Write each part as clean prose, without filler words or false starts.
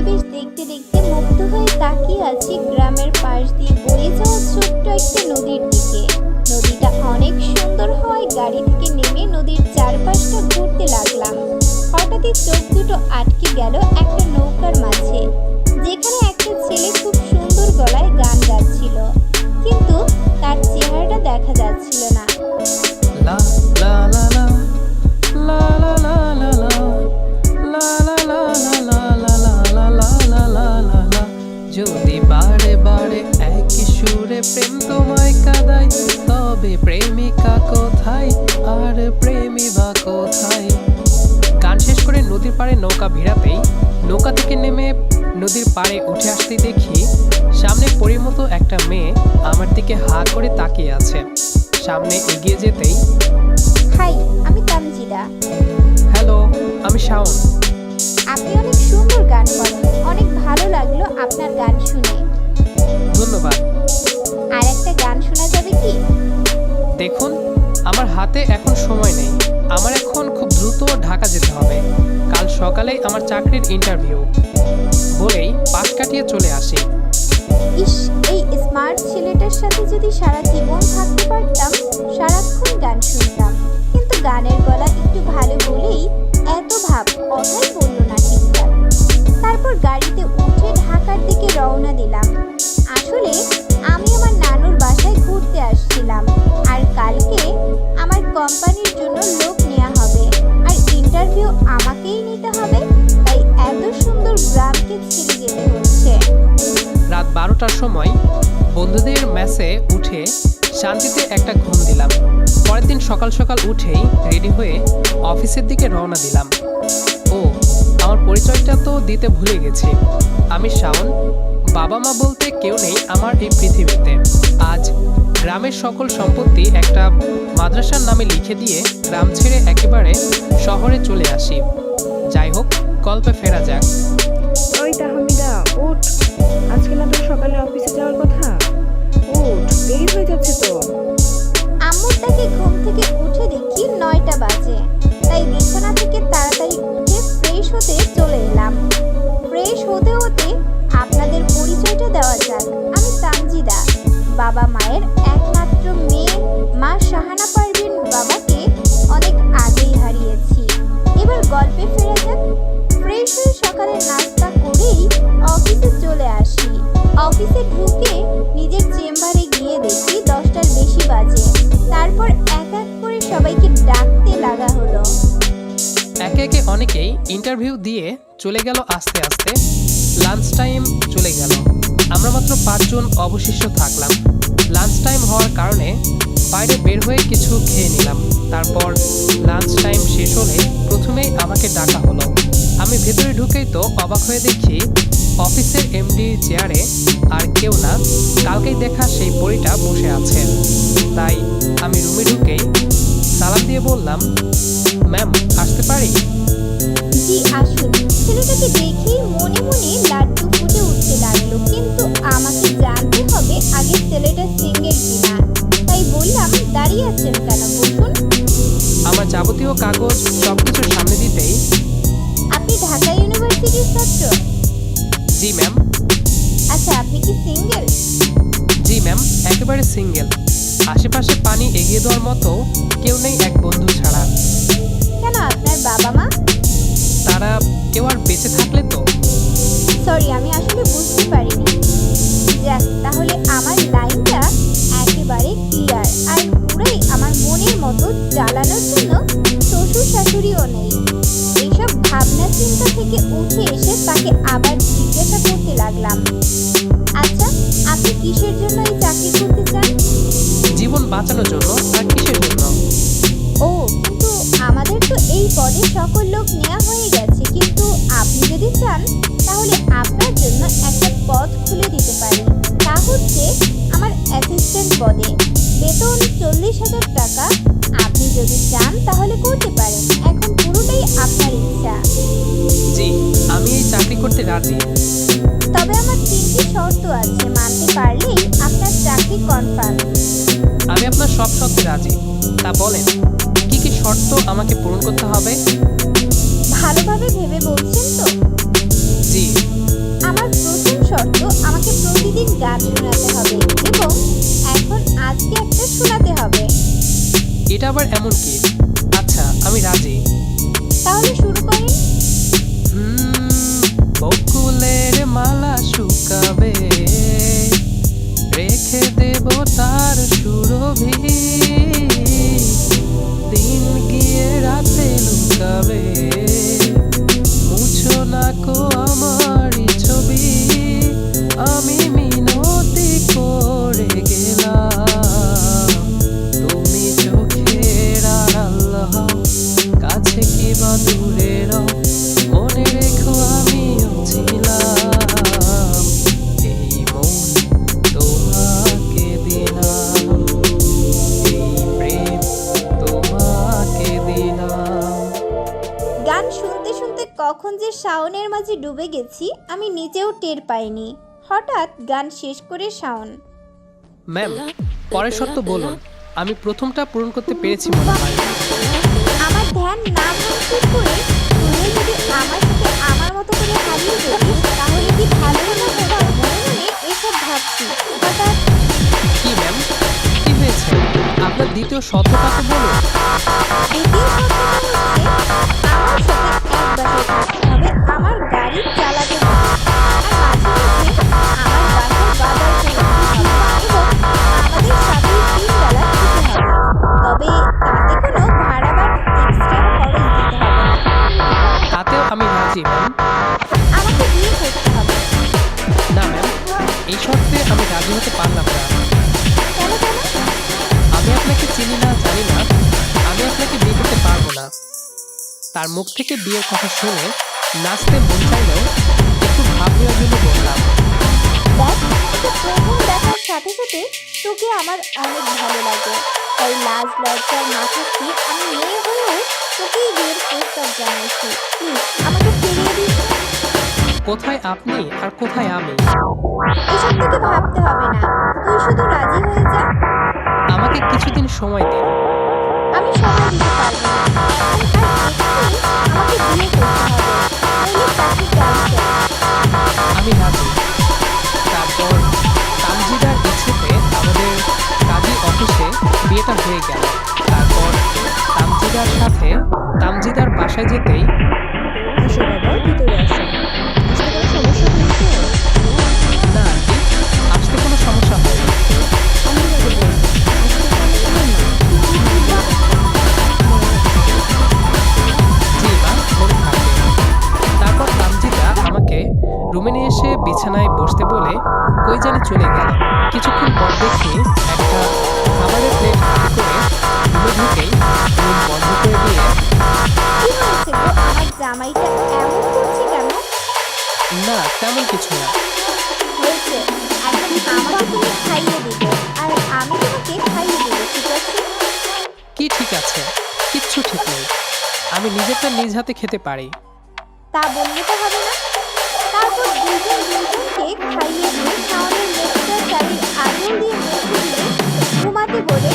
পরিবেশ দেখতে দেখতে মুগ্ধ হয়ে তাকিয়ে আছি গ্রামের পাশ দিয়ে বয়ে যাওয়া ছোট্ট একটা নদীর দিকে। নদীটা অনেক সুন্দর হওয়ায় গাড়ি থেকে নেমে নদীর চারপাশটা ঘুরতে লাগলাম। হঠাৎই চোখ দুটো আটকে গেল একটা নৌকার মাঝে, যেখানে একটা ছেলে খুব সুন্দর গলায় গান গাচ্ছিল, কিন্তু তার চেহারাটা দেখা যাচ্ছিল না। লা লা লা লা লা লা লা লা লা লা লা লা লা লা লা লা লা লা লা। যদি বারে বারে একই সুরে প্রেম তোমায় কাঁদায়, তবে প্রেমিকা কোথায় আর প্রেমী বা কোথায়? গান শেষ করে নদীর পাড়ে নৌকা ভিড়াতেই নৌকা থেকে নেমে নদীর পাড়ে উঠে আসতে দেখি সামনে পরীর মতো একটা মেয়ে আমার দিকে হা করে তাকিয়ে আছে। সামনে এগিয়ে যেতেই, হাই, আমি তামজিদা। হ্যালো, আমি শাওন। আপনি অনেক সুন্দর গান করেন, অনেক ভালো লাগলো আপনার গান শুনে। ধন্যবাদ। আর একটা গান শোনা যাবে কি? দেখুন, আমার হাতে এখন সময় নেই। আমার এখন খুব দ্রুত ঢাকা যেতে হবে। কাল সকালেই আমার চাকরির ইন্টারভিউ। বলেই পাশ কাটিয়ে চলে আসি। ইস, এই স্মার্ট ছেলেটার সাথে যদি সারা জীবন থাকতে পারতাম, সারাক্ষণ গান শুনতাম। কিন্তু গানের গলা একটু ভালো বলেই এত ভাব কথাই বললো না ঠিকঠাক। তারপর গাড়িতে উঠে ঢাকার দিকে রওনা দিলাম। আসলে আমি আমার নানুর বাসায় ঘুরতে আসছিলাম, আর কালকে আমার কোম্পানির জন্য লোক নেওয়া হবে, আর ইন্টারভিউ আমাকেই নিতে হবে। তাই এত সুন্দর গ্রামকে ছেড়ে যেতে হচ্ছে। রাত 12টার সময় বন্ধুদের মেসে উঠে শান্তিতে একটা ঘুম দিলাম। পরের দিন সকাল সকাল উঠেই রেডি হয়ে অফিসের দিকে রওনা দিলাম। ও, আমার পরিচয়টা তো দিতে ভুলে গেছি। আমি শাওন। বাবা মা বলতে কেউ নেই আমার এই পৃথিবীতে। আজ গ্রামের সকল সম্পত্তি একটা মাদ্রাসার নামে লিখে দিয়ে গ্রাম ছেড়ে একেবারে শহরে চলে আসি। যাই হোক, গল্পে ফেরা যাক। ওই তাহমিদা, উঠ। আজকে না তোর সকালে অফিসে যাওয়ার কথা। উঠ, দেরি হয়ে যাচ্ছে তো। আম্মুর ডাকে ঘুম থেকে উঠে দেখি 9টা বাজে। তাই বিছানা থেকে তাড়াতাড়ি উঠে ফ্রেশ হতে চলে এলাম। ফ্রেশ হতে হতে আপনাদের পরিচয়টা দেওয়া যাক। আমি তামজিদা, বাবা মায়ের একমাত্র মেয়ে। মা শাহানা পারভিন বাবাকে অনেক আগেই হারিয়েছি। এবার গল্পে ফেরা যাক। ফ্রেশ হয়ে সকালে নাস্তা করেই অফিসে চলে আসি। অফিসে ঢুকে নিজের চেম্বারে গিয়ে দেখি 10টার বেশি বাজে। তারপর এক এক করে সবাইকে ডাকতে লাগা হলো। একে একে অনেকেই ইন্টারভিউ দিয়ে চলে গেল। আস্তে আস্তে লাঞ্চ টাইম চলে গেল। আমরা মাত্র 5 জন অবশিষ্ট থাকলাম। লাঞ্চ টাইম হওয়ার কারণে বাইরে বের হয়ে কিছু খেয়ে নিলাম। তারপর লাঞ্চ টাইম শেষ হলে প্রথমেই আমাকে ডাকা হলো। আমি ভেতরে ঢুকেই তো অবাক হয়ে দেখি অফিসের এমডি চেয়ারে আর কেউ না, কালকেই দেখা সেই পরীটা বসে আছে। তাই আমি রুমে ঢুকেই সালাম দিয়ে বললাম, ম্যাম, আসতে পারি? জি আসুন। ছেলেটাকে দেখেই মনে মনে লাড্ডু ফুটে উঠতে লাগলো, কিন্তু আমাকে জানতে হবে আগে ছেলেটা সিঙ্গেল কিনা। তাই বললাম, দাঁড়িয়ে আছেন কেন, বসুন। আমার যাবতীয় কাগজ সবকিছু সামনে দিতেই, আপনি ঢাকা ইউনিভার্সিটির ছাত্র? জি ম্যাম। আচ্ছা, আপনি কি সিঙ্গেল? জি ম্যাম, একেবারে সিঙ্গেল। আশেপাশে পানি এগিয়ে দেওয়ার মতো কেউ নেই এক বন্ধু ছাড়া। কেন, আপনার বাবা মা? তারা কেউ আর বেঁচে থাকলে তো। সরি, আমি আসলে বুঝতে পারিনি। যাক, তাহলে আমার লাইনটা একেবারে ক্লিয়ার। আর পুরাই আমার মনের মতো চালানোর জন্য শ্বশুর শাশুড়িও নেই। এইসব ভাবনা চিন্তা থেকে উঠে এসে তাকে আবার জিজ্ঞাসা করতে লাগলাম, আচ্ছা, আপনি কিসের জন্য এই চাকরি করতে চান? জীবন বাঁচানোর জন্য। আর কিসের জন্য? ও, কিন্তু আমাদের তো এই পদে সকল লোক নেওয়া হয়ে গেছে। কিন্তু আপনি যদি চান তাহলে আপনার জন্য একটা পদ খুলে দিতে পারি। তা হচ্ছে আমার অ্যাসিস্ট্যান্ট পদে। বেতন 40,000 টাকা। আপনি যদি চান তাহলে করতে পারেন। এখন পুরোটাই আপনার ইচ্ছা। জি, আমি এই চাকরি করতে রাজি। তবে আমার 3টি শর্ত আছে, মানতে পারলেই আপনার চাকরি কনফার্ম। আমি আপনার সব শর্তে রাজি। তা বলেন, কি কি শর্ত আমাকে পূরণ করতে হবে? ভালোভাবে ভেবে বলছেন তো? জি, প্রতিদিন গান শোনাতে হবে এবং এখন আজকে একটা শোনাতে হবে। এটা আবার এমন কি? আচ্ছা, আমি রাজি। তাহলে শুরু করেন। বকুলের মালা শুকাবে, রেখে দেব তার সুরভি, দিন গিয়ে রাতে লুকাবে, মুছো না কো আমারই ছবি, আমি মিনতি করে গেলাম, তুমি চোখের আড়াল হও, কাছে কি বা দূরে রও, মনে রেখো আমিও ছিলাম, এই মন তোমাকে দিলাম, এই প্রেম তোমাকে দিলাম। গান শুনতে শুনতে কখন যে শাওনের মাঝে ডুবে গেছি আমি নিজেও টের পাইনি। হঠাৎ গান শেষ করে শাওন, ম্যাম, পরের শর্ত বলুন। আমি প্রথমটা পূরণ করতে পেরেছি মনে হয়। আমার ধ্যান না ভাঙতে করে তুই যদি আমার সাথে আমার মতো করে হারিয়ে যেতিস তাহলে কি ভালোই না হতো? মনে মনে এসব ভাবছি। হঠাৎ কি ম্যাম, কি হয়েছে? আপনার দ্বিতীয় শর্তটা তো বলুন। দ্বিতীয় শর্তটা হচ্ছে আমার সাথে এক বাসায় থাকতে হবে, আমার গাড়ি চালাতে হবে, আর মাঝে মাঝে আমার বাসার বাজার করে দিতে হবে এবং আমাদের সাথে 3 বেলা খেতে হবে। তবে তাতে কোনো ভাড়া বা এক্সট্রা খরচ দিতে হবে না। তাতেও আমি রাজি ম্যাম। আমাকে বিয়ে করতে হবে। না ম্যাম, এই শর্তে আমি রাজি হতে পারলাম না। কেন কেন? আমি আপনাকে চিনি না, জানি না, আমি আপনাকে বিয়ে করতে পারবো না। তার মুখ থেকে বিয়ের কথা শুনে নাচতে মন চাইলেও একটু ভাব নেওয়ার জন্য বললাম। দেখ, তোকে প্রথম দেখার সাথে সাথে তোকে আমার অনেক ভালো লাগে, তাই লাজ লজ্জার মাথা দিয়ে আমি মেয়ে হয়েও তোকেই বিয়ের প্রস্তাব জানাইছি। প্লিজ আমাকে ফিরিয়ে দিস না। কোথায় আপনি আর কোথায় আমি? এসব তোকে ভাবতে হবে না, তুই শুধু রাজি হয়ে যা। আমাকে কিছুদিন সময় দিন। আমি সময় দিতে পারবো না, তুই আর এক্ষুনি আমাকে বিয়ে করতে হবে, নইলে চাকরি ক্যান্সেল। আমি রাজি। তারপর তামজিদার ইচ্ছেতে আমাদের কাজী অফিসে বিয়েটা হয়ে গেল। তারপর তামজিদার সাথে তামজিদার বাসায় যেতেই, আসো বাবা, ভিতরে আসো। আসতে কোনো সমস্যা হয়েছে? না আন্টি, আসতে কোনো সমস্যা হয়নি। আমি তোমাকে বলবো, আসতে সমস্যা হয় জি মা, মনে থাকবে। তারপর তামজিদা আমাকে রুমে নিয়ে এসে বিছানায় বসতে বলে কই জানি চলে গেল। কিছুক্ষণ পর দেখি একটা খাবারের প্লেট হাতে করে রুমে ঢুকেই রুম বন্ধ করে দিয়ে, কি হয়েছে গো, আমার জামাইটা এমন করছে কেন? না তেমন কিছু না। হয়েছে, এখন আমাকে তুমি খাইয়ে দিবে আর আমি তোমাকে খাইয়ে দেবো, ঠিক আছে? কি ঠিক আছে? কিচ্ছু ঠিক নেই। আমি নিজেরটা নিজ হাতে খেতে পারি। তা বললে তো হবে না। তারপর দুজন দুজনকে খাইয়ে দিয়ে শাওনের মুখটা চারির আগুন দিয়ে মুছে দিয়ে ঘুমাতে বলে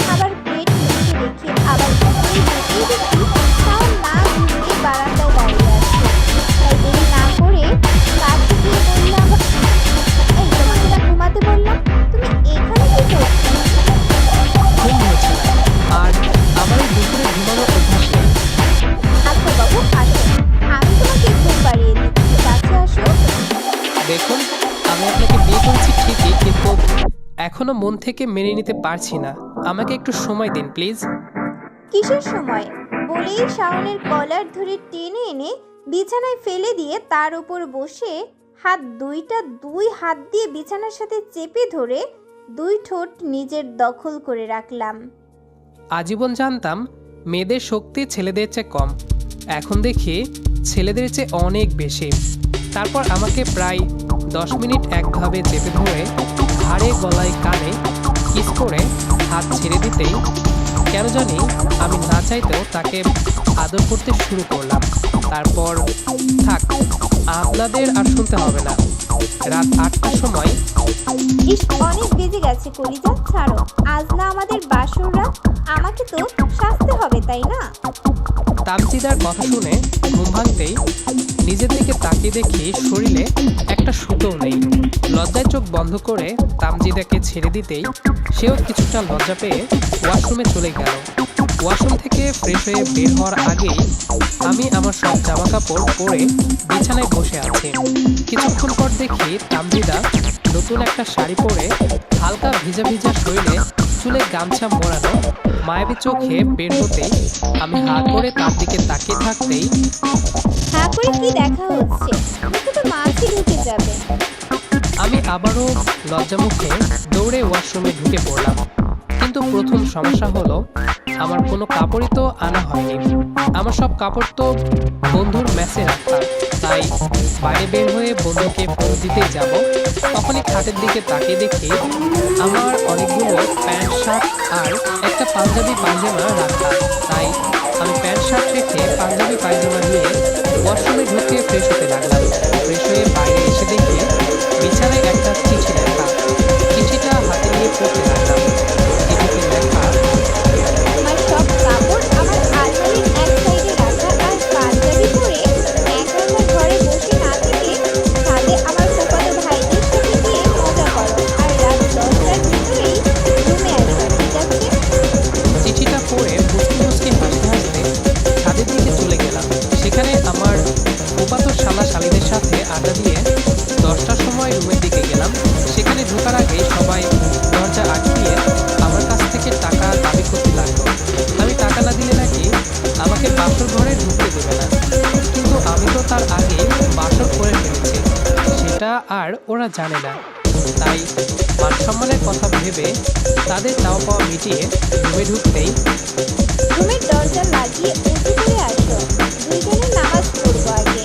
খাবার প্লেট নিচে রেখে আবার ঘুমিয়ে যেতেই দেখি শাওন না ঘুমিয়ে বারান্দায় দাঁড়িয়ে আছে। তাই দেরি না করে কাছে গিয়ে বললাম, এই তোমাকে না ঘুমাতে বললাম, তুমি এখানে কি করছো? ঘুম হচ্ছে না, আর আমার এই দুপুরে ঘুমানোর অভ্যাস নেই। আচ্ছা বাবু, আসো, আমি তোমাকে ঘুম পাড়িয়ে দিচ্ছি, কাছে আসো। দেখুন, আমি আপনাকে বিয়ে করেছি ঠিকই, কিন্তু এখনো মন থেকে মেনে নিতে পারছি না। আমাকে একটু সময় দিন প্লিজ। কিসের সময়? বলেই শাওনের কলার ধরে টেনে এনে বিছানায় ফেলে দিয়ে তার উপর বসে দুই হাত দিয়ে বিছানার সাথে চেপে ধরে 2 ঠোঁট নিজের দখল করে রাখলাম। আজীবন জানতাম মেয়েদের শক্তি ছেলেদের চেয়ে কম, এখন দেখি ছেলেদের চেয়ে অনেক বেশি। তারপর আমাকে প্রায় 10 মিনিট একভাবে চেপে ধরে ঘাড়ে গলায় কানে কিস করে হাত ছেড়ে দিতেই কেন জানি আমি না চাইতেও তাকে আদর করতে শুরু করলাম। তারপর থাক, আপনাদের আর শুনতে হবে না। রাত 8টার সময় ইস, অনেক বেজে গেছে কলিজা, ছাড়ো, আজ না আমাদের বাসর রাত। আমাকে তো সাজতে হবে তাই না? তামজিদার কথা শুনে ঘুম ভাঙতেই নিজের দিকে তাকিয়ে দেখি শরীরে একটা সুতোও নেই। লজ্জায় চোখ বন্ধ করে তামজিদাকে ছেড়ে দিতেই সেও কিছুটা লজ্জা পেয়ে ওয়াশরুমে চলে গেল। ওয়াশরুম থেকে ফ্রেশ হয়ে বের হওয়ার আগেই আমি আমার সব জামা কাপড় পরে বিছানায় বসে আছি। কিছুক্ষণ পর দেখি তামজিদা নতুন একটা শাড়ি পরে হালকা ভিজা ভিজা শরীরে চুলে গামছা মোড়ানো মায়াবী চোখে বের হতেই আমি হা করে তার দিকে তাকিয়ে থাকতেই হ্যাঁ করে কি দেখা হচ্ছে? মুখে তো মাছি ঢুকে যাবে। আমি আবারও লজ্জামুখে দৌড়ে ওয়াশরুমে ঢুকে পড়লাম। কিন্তু প্রথম সমস্যা হলো আমার কোনো কাপড়ই তো আনা হয়নি। আমার সব কাপড় তো বন্ধুর মেসে রাখা। তাই বাইরে বের হয়ে বন্ধুকে ফোন দিতেই যাব, তখনই খাটের দিকে তাকিয়ে দেখি আমার অনেকগুলো প্যান্ট শার্ট আর একটা পাঞ্জাবি পায়জামা রাখা। তাই আমি প্যান্ট শার্ট রেখে পাঞ্জাবি পায়জামা নিয়ে ওয়াশরুমে ঢুকে ফ্রেশ হতে লাগলাম। ফ্রেশ হয়ে বাইরে এসে দেখি বিছানায় একটা চিঠি লেখা। চিঠিটা হাতে নিয়ে পড়তে লাগলাম। চিঠিতে লেখা, আমার সব কাপড় আমার আলমারির এক সাইডে রাখা, আর পাঞ্জাবি পরে একা একা ঘরে বসে না থেকে ছাদে আমার ফুফাতো ভাইদের সাথে গিয়ে মজা করো, আর রাত 10টার ভিতরেই রুমে আসো, ঠিক আছে? চিঠিটা পড়ে মুচকি মুচকি হাসতে হাসতে ছাদের দিকে চলে গেলাম। সেখানে আমার ফুফাতো শালা শালিদের সাথে আড্ডা দিয়ে 10টার সময় রুমের দিকে গেলাম। সেখানে ঢোকার আগে সবাই দরজা আটকিয়ে আমার কাছ থেকে টাকা দাবি করতে লাগলো। আমি টাকা না দিলে নাকি আমাকে বাসর ঘরে ঢুকতে দেবে না। কিন্তু আমি তো তার আগে বাসর করে ফেলেছি, সেটা আর ওরা জানে না। তাই মান সম্মানের কথা ভেবে তাদের চাওয়া পাওয়া মিটিয়ে রুমে ঢুকতেই রুমের দরজা লাগিয়ে উঠে করে আসো, দুইজনে নামাজ পড়বো আগে।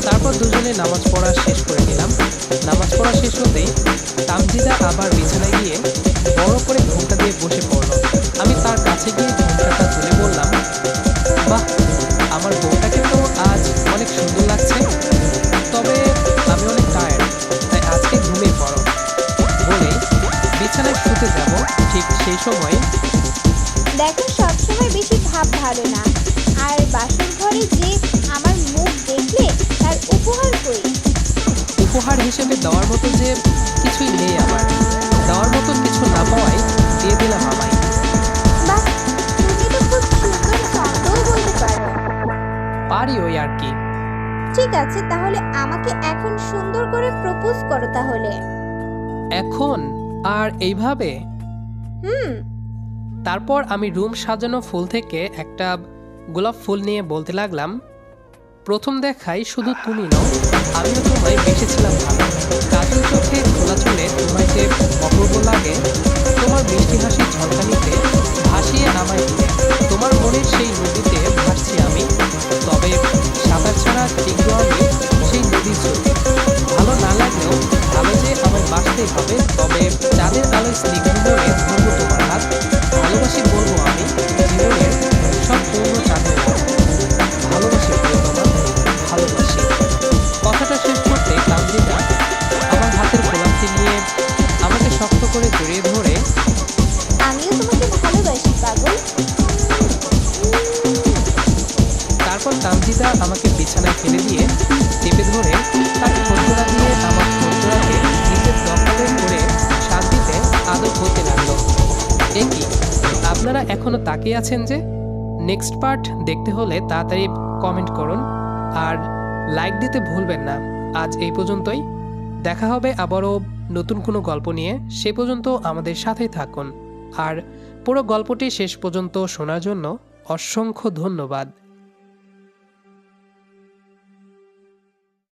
তারপর দুজনে নামাজ পড়া শেষ করে দিলাম। নামাজ পড়া শেষ হতেই তামজিদা আবার বিছানায় গিয়ে বড় করে ঘোমটা দিয়ে বসে পড়ল। আমি তার কাছে গিয়ে ঘোমটাটা তুলে বললাম, বাহ, আমার বউটাকে তো আজ অনেক সুন্দর লাগছে। তবে আমি অনেক টায়ার্ড, তাই আজকে ঘুমিয়ে পড়ো বলে বিছানায় শুতে যাব। ঠিক সেই সময় দেখো, সবসময় বেশি ভাব ভালো না, আর বাসর ঘরে যে আমার মুখ দেখলে তার উপহার করি। উপহার হিসেবে দেওয়ার মতো যে কিছুই নেই আমার। দেওয়ার মতো কিছু না পাওয়ায় দিয়ে দিলাম আমায়। বাহ, তুমি তো খুব সুন্দর ছন্দও বলতে পারো। পারি ওই আর কি। ঠিক আছে, তাহলে আমাকে এখন সুন্দর করে প্রপোজ করো তাহলে। এখন আর এইভাবে? হুম। তারপর আমি রুম সাজানো ফুল থেকে একটা গোলাপ ফুল নিয়ে বলতে লাগলাম, প্রথম দেখাই শুধু তুমি নও, আমিও তোমায় বেসেছিলাম ভালো। কাজল চোখে খোলা চুলে তোমায় যে অপূর্ব লাগে, তোমার মিষ্টি হাসি ঝলকানিতে ভাসিয়ে আমায় দিলে। তোমার মনের সেই নদীতে ভাসছি আমি, তবে সাঁতার ছাড়া তীব্র আমি সেই নদীর স্রোতে। ভালো না লাগলেও ভালো যে আমায় বাঁচতেই হবে, তবে চাঁদের আলোয় স্নিগ্ধ মনে ধরবো তোমার হাত। ভালোবাসি বলবো আমি জীবনের সব পূর্ণ চাঁদের রাত। ভালোবাসি প্রিয়তমা, ভালোবাসি। কথাটা শেষ করতে তামজিদা আমার হাতের গোলাপটি নিয়ে আমাকে শক্ত করে জড়িয়ে ধরে, আমিও তোমাকে ভালোবাসি পাগল। তারপর তামজিদা আমাকে বিছানায় ফেলে দিয়ে চেপে ধরে তার ঠোঁটজোড়া দিয়ে আমার ঠোঁটজোড়াকে নিজের দখলে করে শান্তিতে আদর হতে লাগলো। এ কি, আপনারা এখনো তাকিয়ে আছেন যে? নেক্সট পার্ট দেখতে হলে তাড়াতাড়ি কমেন্ট করুন আর লাইক দিতে ভুলবেন না। আজ এই পর্যন্তই, দেখা হবে আবারও নতুন কোনো গল্প নিয়ে। সে পর্যন্ত আমাদের সাথেই থাকুন আর পুরো গল্পটি শেষ পর্যন্ত শোনার জন্য অসংখ্য ধন্যবাদ।